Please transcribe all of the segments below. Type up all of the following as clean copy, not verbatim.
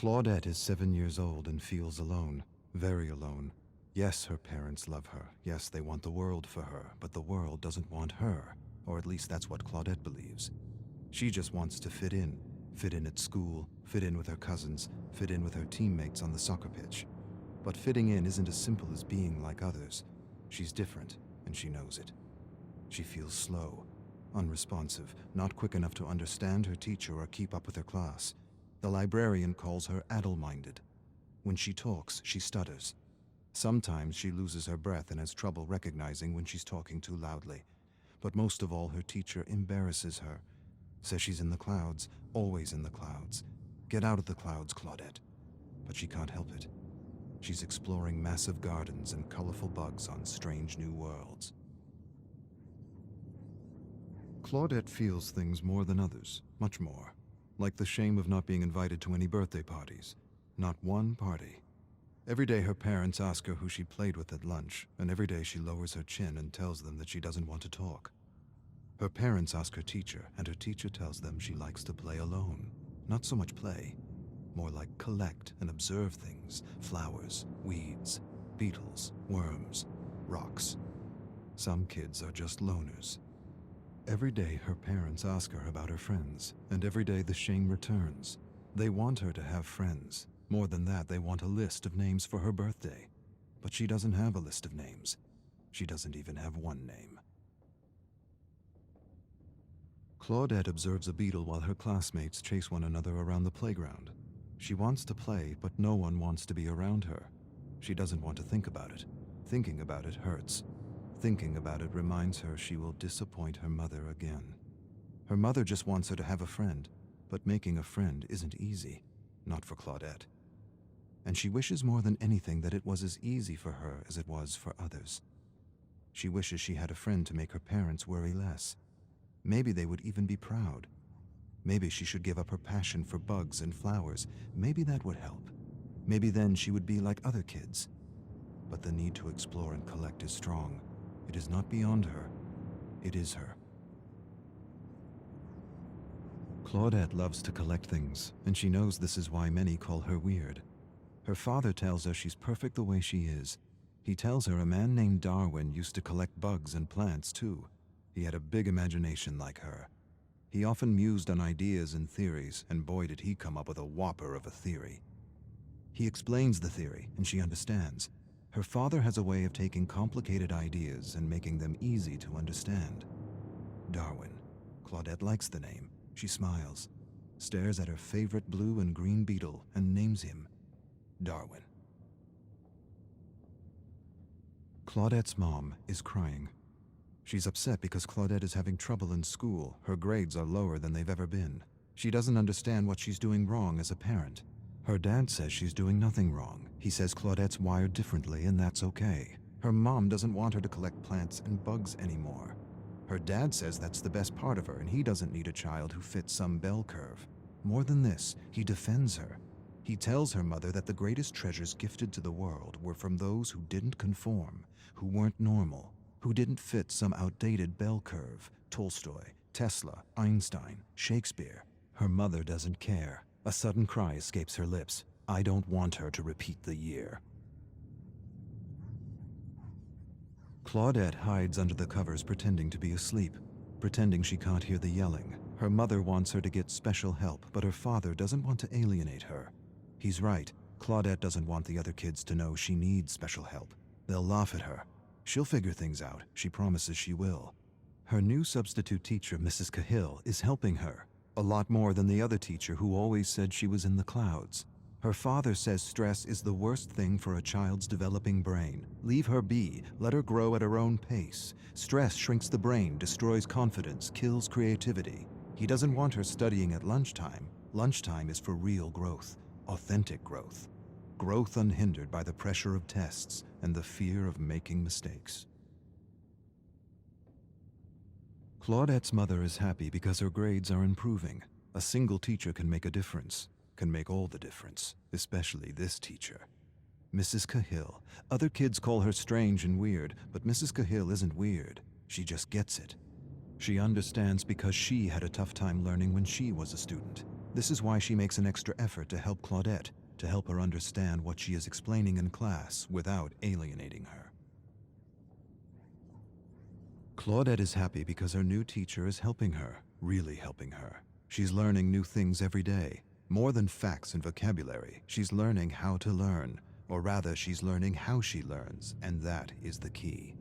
Claudette is 7 years old and feels alone, very alone. Yes, her parents love her. Yes, they want the world for her, but the world doesn't want her, or at least that's what Claudette believes. She just wants to fit in at school, fit in with her cousins, fit in with her teammates on the soccer pitch. But fitting in isn't as simple as being like others. She's different, and she knows it. She feels slow, unresponsive, not quick enough to understand her teacher or keep up with her class. The librarian calls her addle-minded. When she talks, she stutters. Sometimes she loses her breath and has trouble recognizing when she's talking too loudly. But most of all, her teacher embarrasses her. Says she's in the clouds, always in the clouds. Get out of the clouds, Claudette. But she can't help it. She's exploring massive gardens and colorful bugs on strange new worlds. Claudette feels things more than others, much more. Like the shame of not being invited to any birthday parties. Not one party. Every day her parents ask her who she played with at lunch, and every day she lowers her chin and tells them that she doesn't want to talk. Her parents ask her teacher, and her teacher tells them she likes to play alone. Not so much play, more like collect and observe things, flowers, weeds, beetles, worms, rocks. Some kids are just loners. Every day her parents ask her about her friends, and every day the shame returns. They want her to have friends. More than that, they want a list of names for her birthday. But she doesn't have a list of names. She doesn't even have one name. Claudette observes a beetle while her classmates chase one another around the playground. She wants to play, but no one wants to be around her. She doesn't want to think about it. Thinking about it hurts. Thinking about it reminds her she will disappoint her mother again. Her mother just wants her to have a friend, but making a friend isn't easy. Not for Claudette. And she wishes more than anything that it was as easy for her as it was for others. She wishes she had a friend to make her parents worry less. Maybe they would even be proud. Maybe she should give up her passion for bugs and flowers. Maybe that would help. Maybe then she would be like other kids. But the need to explore and collect is strong. It is not beyond her. It is her. Claudette loves to collect things, and she knows this is why many call her weird. Her father tells her she's perfect the way she is. He tells her a man named Darwin used to collect bugs and plants too. He had a big imagination like her. He often mused on ideas and theories, and boy did he come up with a whopper of a theory. He explains the theory, and she understands. Her father has a way of taking complicated ideas and making them easy to understand. Darwin. Claudette likes the name. She smiles, stares at her favorite blue and green beetle, and names him Darwin. Claudette's mom is crying. She's upset because Claudette is having trouble in school. Her grades are lower than they've ever been. She doesn't understand what she's doing wrong as a parent. Her dad says she's doing nothing wrong. He says Claudette's wired differently, and that's okay. Her mom doesn't want her to collect plants and bugs anymore. Her dad says that's the best part of her, and he doesn't need a child who fits some bell curve. More than this, he defends her. He tells her mother that the greatest treasures gifted to the world were from those who didn't conform, who weren't normal, who didn't fit some outdated bell curve. Tolstoy, Tesla, Einstein, Shakespeare. Her mother doesn't care. A sudden cry escapes her lips. I don't want her to repeat the year. Claudette hides under the covers pretending to be asleep, pretending she can't hear the yelling. Her mother wants her to get special help, but her father doesn't want to alienate her. He's right. Claudette doesn't want the other kids to know she needs special help. They'll laugh at her. She'll figure things out. She promises she will. Her new substitute teacher, Mrs. Cahill, is helping her. A lot more than the other teacher who always said she was in the clouds. Her father says stress is the worst thing for a child's developing brain. Leave her be. Let her grow at her own pace. Stress shrinks the brain, destroys confidence, kills creativity. He doesn't want her studying at lunchtime. Lunchtime is for real growth, authentic growth. Growth unhindered by the pressure of tests and the fear of making mistakes. Claudette's mother is happy because her grades are improving. A single teacher can make a difference, can make all the difference, especially this teacher. Mrs. Cahill. Other kids call her strange and weird, but Mrs. Cahill isn't weird. She just gets it. She understands because she had a tough time learning when she was a student. This is why she makes an extra effort to help Claudette, to help her understand what she is explaining in class without alienating her. Claudette is happy because her new teacher is helping her, really helping her. She's learning new things every day. More than facts and vocabulary, she's learning how to learn, or rather, she's learning how she learns, and that is the key.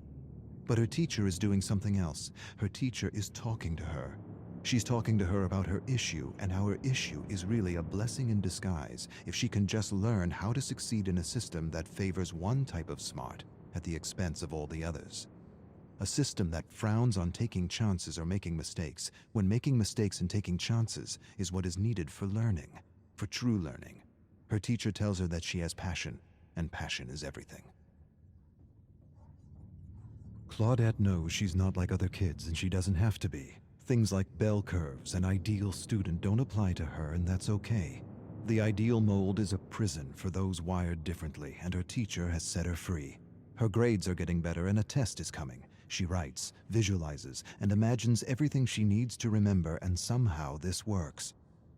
But her teacher is doing something else. Her teacher is talking to her. She's talking to her about her issue, and how her issue is really a blessing in disguise if she can just learn how to succeed in a system that favors one type of smart at the expense of all the others. A system that frowns on taking chances or making mistakes, when making mistakes and taking chances is what is needed for learning, for true learning. Her teacher tells her that she has passion, and passion is everything. Claudette knows she's not like other kids, and she doesn't have to be. Things like bell curves and ideal student don't apply to her, and that's okay. The ideal mold is a prison for those wired differently, and her teacher has set her free. Her grades are getting better, and a test is coming. She writes, visualizes, and imagines everything she needs to remember, and somehow this works.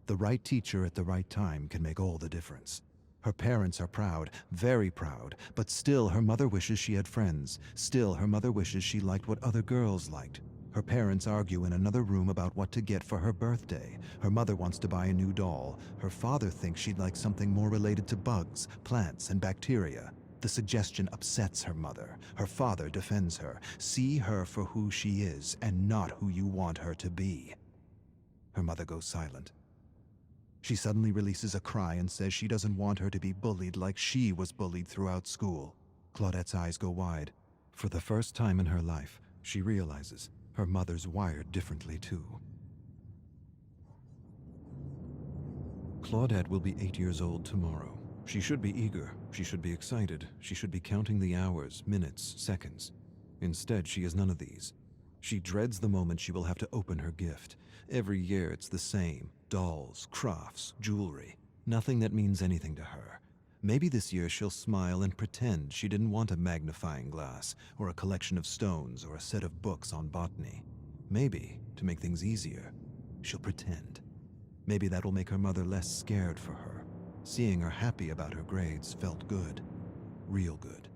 The right teacher at the right time can make all the difference. Her parents are proud, very proud, but still her mother wishes she had friends. Still her mother wishes she liked what other girls liked. Her parents argue in another room about what to get for her birthday. Her mother wants to buy a new doll. Her father thinks she'd like something more related to bugs, plants, and bacteria. The suggestion upsets her mother. Her father defends her. See her for who she is, and not who you want her to be. Her mother goes silent. She suddenly releases a cry and says she doesn't want her to be bullied like she was bullied throughout school. Claudette's eyes go wide. For the first time in her life, she realizes her mother's wired differently too. Claudette will be 8 years old tomorrow. She should be eager. She should be excited. She should be counting the hours, minutes, seconds. Instead, she is none of these. She dreads the moment she will have to open her gift. Every year it's the same. Dolls, crafts, jewelry. Nothing that means anything to her. Maybe this year she'll smile and pretend she didn't want a magnifying glass, or a collection of stones, or a set of books on botany. Maybe, to make things easier, she'll pretend. Maybe that'll make her mother less scared for her. Seeing her happy about her grades felt good. Real good.